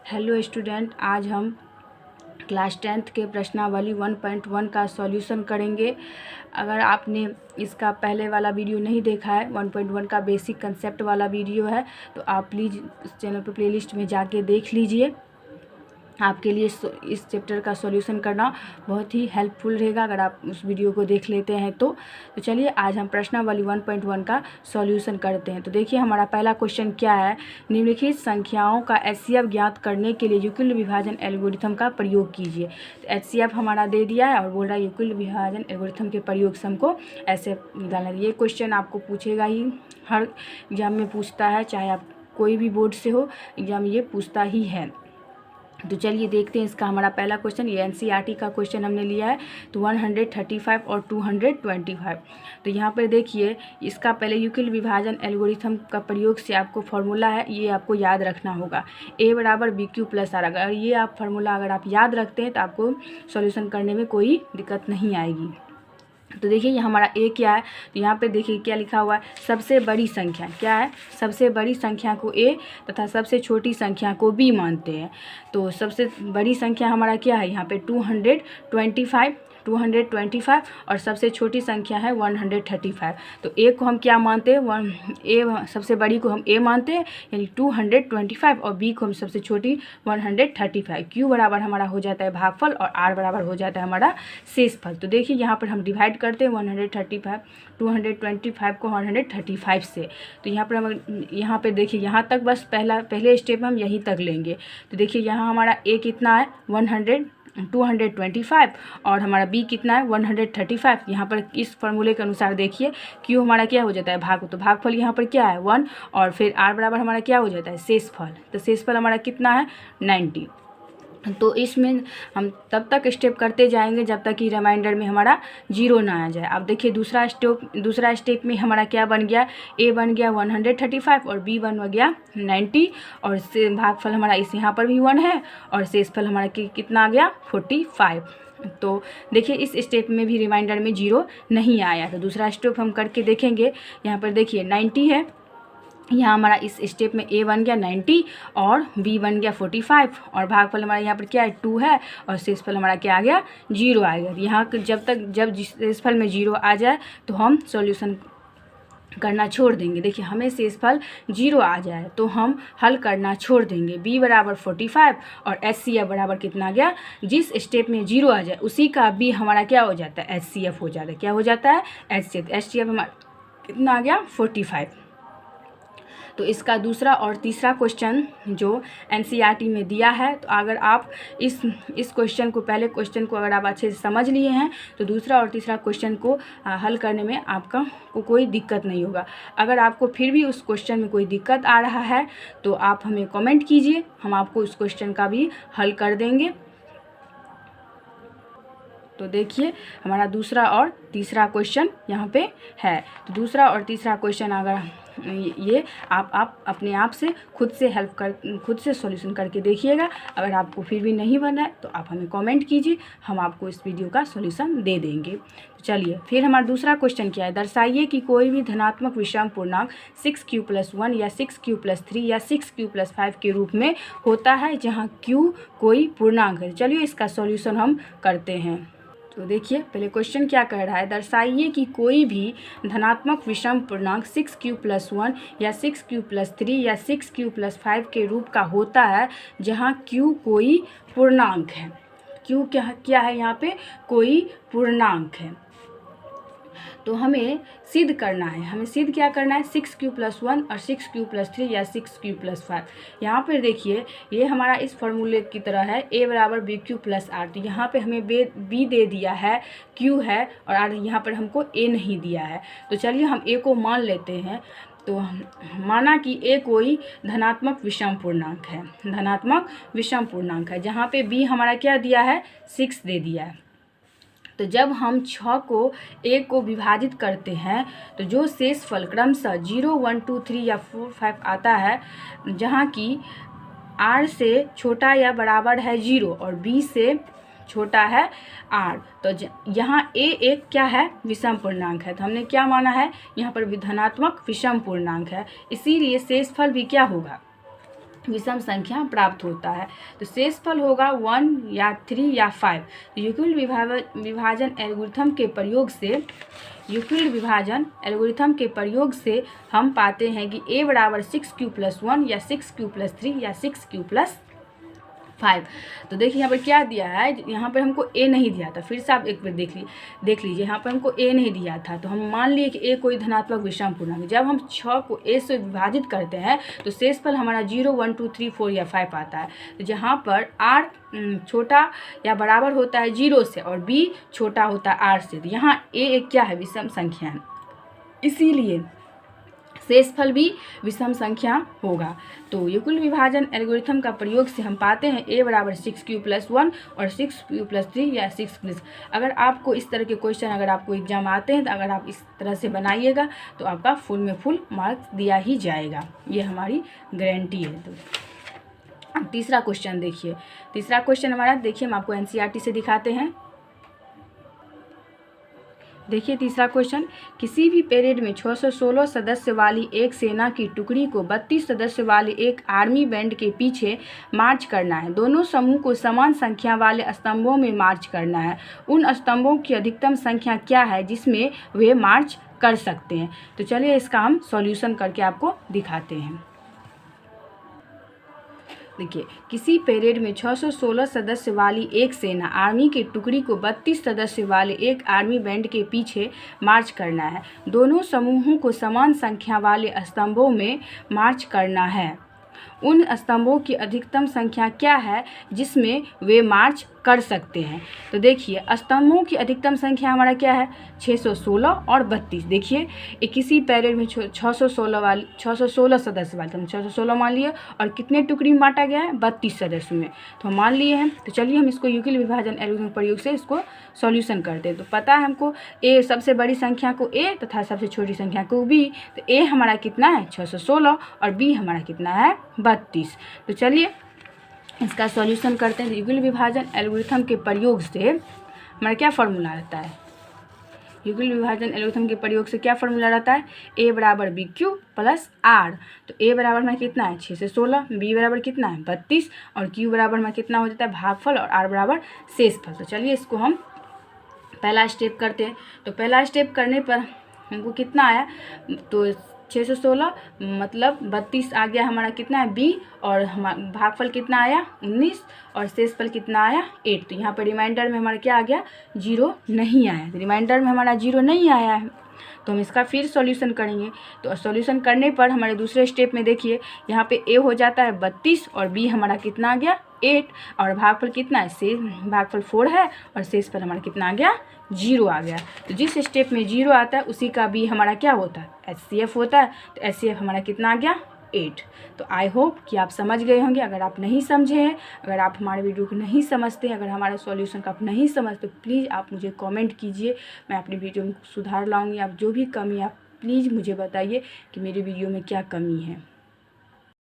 Hello student, आज हम class 10th के प्रश्नावली 1.1 का सॉल्यूशन करेंगे। अगर आपने इसका पहले वाला वीडियो नहीं देखा है, 1.1 का बेसिक कंसेप्ट वाला वीडियो है, तो आप प्लीज़ इस चैनल पर प्लेलिस्ट में जाके देख लीजिए। आपके लिए इस चैप्टर का सॉल्यूशन करना बहुत ही हेल्पफुल रहेगा अगर आप उस वीडियो को देख लेते हैं तो चलिए आज हम प्रश्नावली 1.1 का सॉल्यूशन करते हैं। तो देखिए हमारा पहला क्वेश्चन क्या है। निम्नलिखित संख्याओं का एचसीएफ ज्ञात करने के लिए युक्ल विभाजन एल्गोरिथम का प्रयोग कीजिए। तो एचसीएफ हमारा दे दिया है और बोल रहा है युक्ल विभाजन एल्गोरिथम के प्रयोग से हमको ऐसे निकालना है। ये क्वेश्चन आपको पूछेगा ही, हर एग्जाम में पूछता है, चाहे आप कोई भी बोर्ड से हो, एग्जाम ये पूछता ही है। तो चलिए देखते हैं इसका हमारा पहला क्वेश्चन। ये एनसीईआरटी का क्वेश्चन हमने लिया है, तो 135 और 225। तो यहाँ पर देखिए इसका पहले युक्ल विभाजन एल्गोरिथम का प्रयोग से आपको फार्मूला है, ये आपको याद रखना होगा। ए बराबर बी क्यू प्लस आर। अगर ये आप फार्मूला अगर आप याद रखते हैं तो आपको सॉल्यूशन करने में कोई दिक्कत नहीं आएगी। तो देखिए ये हमारा ए क्या है, तो यहाँ पे देखिए क्या लिखा हुआ है, सबसे बड़ी संख्या क्या है, सबसे बड़ी संख्या को ए तथा सबसे छोटी संख्या को बी मानते हैं। तो सबसे बड़ी संख्या हमारा क्या है, यहाँ पे 225 और सबसे छोटी संख्या है 135। तो ए को हम क्या मानते हैं, सबसे बड़ी को हम ए मानते हैं यानी 225 और बी को हम सबसे छोटी 135। क्यू बराबर हमारा हो जाता है भागफल और आर बराबर हो जाता है हमारा शेषफल। तो देखिए यहाँ पर हम डिवाइड करते हैं 225 को 135 से। तो यहाँ पर हम यहाँ पे देखिए यहाँ तक बस पहले स्टेप हम यहीं तक लेंगे। तो देखिए यहाँ हमारा ए कितना है 225 और हमारा बी कितना है 135। यहाँ पर इस फार्मूले के अनुसार देखिए क्यू हमारा क्या हो जाता है भाग, तो भागफल यहाँ पर क्या है 1 और फिर आर बराबर हमारा क्या हो जाता है शेषफल। तो शेषफल हमारा कितना है 90। तो इसमें हम तब तक स्टेप करते जाएंगे जब तक कि रिमाइंडर में हमारा 0 ना आ जाए। अब देखिए दूसरा स्टेप में हमारा क्या बन गया, ए बन गया 135 और बी बन गया 90 और भागफल हमारा इस यहाँ पर भी 1 है और शेषफल हमारा कितना आ गया 45। तो देखिए इस स्टेप में भी रिमाइंडर में 0 नहीं आया। तो दूसरा स्टेप हम करके देखेंगे। यहाँ पर देखिए 90 है, यहाँ हमारा इस स्टेप में ए बन गया 90 और बी बन गया 45 और भागफल हमारा यहाँ पर क्या है 2 है और शेषफल हमारा क्या आ गया 0 आ गया। यहाँ जब शेषफल में 0 आ जाए तो हम सॉल्यूशन करना छोड़ देंगे। देखिए हमें शेषफल 0 आ जाए तो हम हल करना छोड़ देंगे। b बराबर 45 और एचसीएफ बराबर कितना आ गया, जिस स्टेप में 0 आ जाए उसी का b हमारा क्या हो जाता है एचसीएफ हो जाता है। क्या हो जाता है एचसीएफ। एचसीएफ हमारा कितना आ गया 45। तो इसका दूसरा और तीसरा क्वेश्चन जो एनसीईआरटी में दिया है, तो अगर आप इस क्वेश्चन को पहले क्वेश्चन को अगर आप अच्छे से समझ लिए हैं तो दूसरा और तीसरा क्वेश्चन को हल करने में आपका कोई दिक्कत नहीं होगा। अगर आपको फिर भी उस क्वेश्चन में कोई दिक्कत आ रहा है तो आप हमें कमेंट कीजिए, हम आपको उस क्वेश्चन का भी हल कर देंगे। तो देखिए हमारा दूसरा और तीसरा क्वेश्चन यहाँ पे है। तो दूसरा और तीसरा क्वेश्चन अगर ये आप अपने आप से खुद से सॉल्यूशन करके देखिएगा। अगर आपको फिर भी नहीं बना है तो आप हमें कमेंट कीजिए, हम आपको इस वीडियो का सॉल्यूशन दे देंगे। तो चलिए फिर हमारा दूसरा क्वेश्चन क्या है, दर्शाइए कि कोई भी धनात्मक विषम पूर्णांक 6q+1 या 6q+3 या 6q+5 के रूप में होता है जहाँ q कोई पूर्णांक है। चलिए इसका सॉल्यूशन हम करते हैं। तो देखिए पहले क्वेश्चन क्या कह रहा है, दर्शाइए कि कोई भी धनात्मक विषम पूर्णांक 6q+1 या 6q+3 या 6q+5 के रूप का होता है जहां q कोई पूर्णांक है। q क्या है यहाँ पे, कोई पूर्णांक है। तो हमें सिद्ध करना है, क्या करना है 6q+1 और 6q+3 या 6q+5। यहाँ पर देखिए ये हमारा इस फॉर्मूले की तरह है, a बराबर bq+r। तो यहाँ पे हमें b दे दिया है, q है और r यहाँ पर हमको a नहीं दिया है। तो चलिए हम a को मान लेते हैं। तो माना कि a कोई धनात्मक विषम पूर्णांक है, जहाँ पे b हमारा क्या दिया है 6 दे दिया है। तो जब हम 6 को 1 को विभाजित करते हैं तो जो शेषफल क्रमशः 0, 1, 2, 3 या 4, 5 आता है, जहाँ की r से छोटा या बराबर है 0 और b से छोटा है r, तो यहाँ a एक क्या है विषम पूर्णांक है। तो हमने क्या माना है, यहाँ पर धनात्मक विषम पूर्णांक है, इसीलिए शेषफल भी क्या होगा विषम संख्या प्राप्त होता है। तो शेषफल होगा 1 या 3 या 5। तो युक्ल विभाजन एल्गोरिथम के प्रयोग से हम पाते हैं कि a बराबर 6q+1 या 6q+3 या 6q+5। तो देखिए यहाँ पर क्या दिया है, यहाँ पर हमको a नहीं दिया था। फिर से आप एक बार देख लीजिए, यहाँ पर हमको a नहीं दिया था, तो हम मान लिए कि a कोई धनात्मक विषम पूर्णांक है। जब हम 6 को a से विभाजित करते हैं तो शेषफल हमारा 0, 1, 2, 3, 4 या 5 आता है। तो जहाँ पर r छोटा या बराबर होता है 0 से और b छोटा होता है r से, तो यहाँ a एक क्या है, विषम संख्या है, इसीलिए शेषफल भी विषम संख्या होगा। तो युक्ल विभाजन एल्गोरिथम का प्रयोग से हम पाते हैं a बराबर 6q+1 और 6q+3 या 6 अगर आपको इस तरह के क्वेश्चन अगर आपको एग्जाम आते हैं तो अगर आप इस तरह से बनाइएगा तो आपका फुल में फुल मार्क्स दिया ही जाएगा, ये हमारी गारंटी है। तो अब तीसरा क्वेश्चन देखिए, तीसरा क्वेश्चन हमारा देखिए हम आपको NCERT से दिखाते हैं। देखिए तीसरा क्वेश्चन, किसी भी परेड में 616 सदस्य वाली एक सेना की टुकड़ी को 32 सदस्य वाले एक आर्मी बैंड के पीछे मार्च करना है। दोनों समूह को समान संख्या वाले स्तंभों में मार्च करना है। उन स्तंभों की अधिकतम संख्या क्या है जिसमें वे मार्च कर सकते हैं। तो चलिए इसका हम सॉल्यूशन करके आपको दिखाते हैं। देखिए, किसी परेड में 616 सदस्य वाली एक सेना आर्मी की टुकड़ी को 32 सदस्य वाले एक आर्मी बैंड के पीछे मार्च करना है। दोनों समूहों को समान संख्या वाले स्तंभों में मार्च करना है। उन स्तंभों की अधिकतम संख्या क्या है जिसमें वे मार्च कर सकते हैं। तो देखिए स्तंभों की अधिकतम संख्या हमारा क्या है, 616 और 32। देखिए किसी परेड में 616 सदस्य वाले, हम 616 मान लिए और कितने टुकड़ी में बांटा गया है, 32 सदस्य में, तो हम मान लिए हैं। तो चलिए हम इसको युक्ल विभाजन एल्गोरिथम प्रयोग से इसको सॉल्यूशन करते हैं। तो पता है हमको a सबसे बड़ी संख्या को a तथा सबसे छोटी संख्या को b, तो a हमारा कितना है 616 और b हमारा कितना है 32। तो चलिए इसका सॉल्यूशन करते हैं। युक्ल विभाजन एल्गोरिथम के प्रयोग से हमारा क्या फार्मूला रहता है, युक्ल विभाजन एल्गोरिथम के प्रयोग से क्या फार्मूला रहता है, a बराबर BQ प्लस R। तो a बराबर में कितना है 6 से 16, b बराबर कितना है 32 और q बराबर में कितना हो जाता है भागफल और r बराबर शेषफल। तो चलिए इसको हम पहला स्टेप करते हैं। तो पहला स्टेप करने पर हमको कितना आया, तो 6 से 16 मतलब 32 आ गया हमारा कितना है b और हमारा भागफल कितना आया 19 और शेषफल कितना आया 8। तो यहाँ पर रिमाइंडर में हमारा क्या आ गया 0 नहीं आया, रिमाइंडर में हमारा 0 नहीं आया है। तो हम इसका फिर सॉल्यूशन करेंगे। तो सॉल्यूशन करने पर हमारे दूसरे स्टेप में देखिए यहाँ पे a हो जाता है 32 और b हमारा कितना आ गया 8 और भागफल कितना है, शेष भागफल 4 है और शेषफल हमारा कितना आ गया 0 आ गया। तो जिस स्टेप में 0 आता है उसी का b हमारा क्या होता है HCF होता है। तो HCF हमारा कितना आ गया 8। तो आई होप कि आप समझ गए होंगे। अगर आप नहीं समझे हैं, अगर आप हमारे वीडियो को नहीं समझते हैं, अगर हमारे सॉल्यूशन का आप नहीं समझते, प्लीज़ आप मुझे कमेंट कीजिए, मैं अपनी वीडियो में सुधार लाऊंगी। आप जो भी कमी आप प्लीज़ मुझे बताइए कि मेरी वीडियो में क्या कमी है।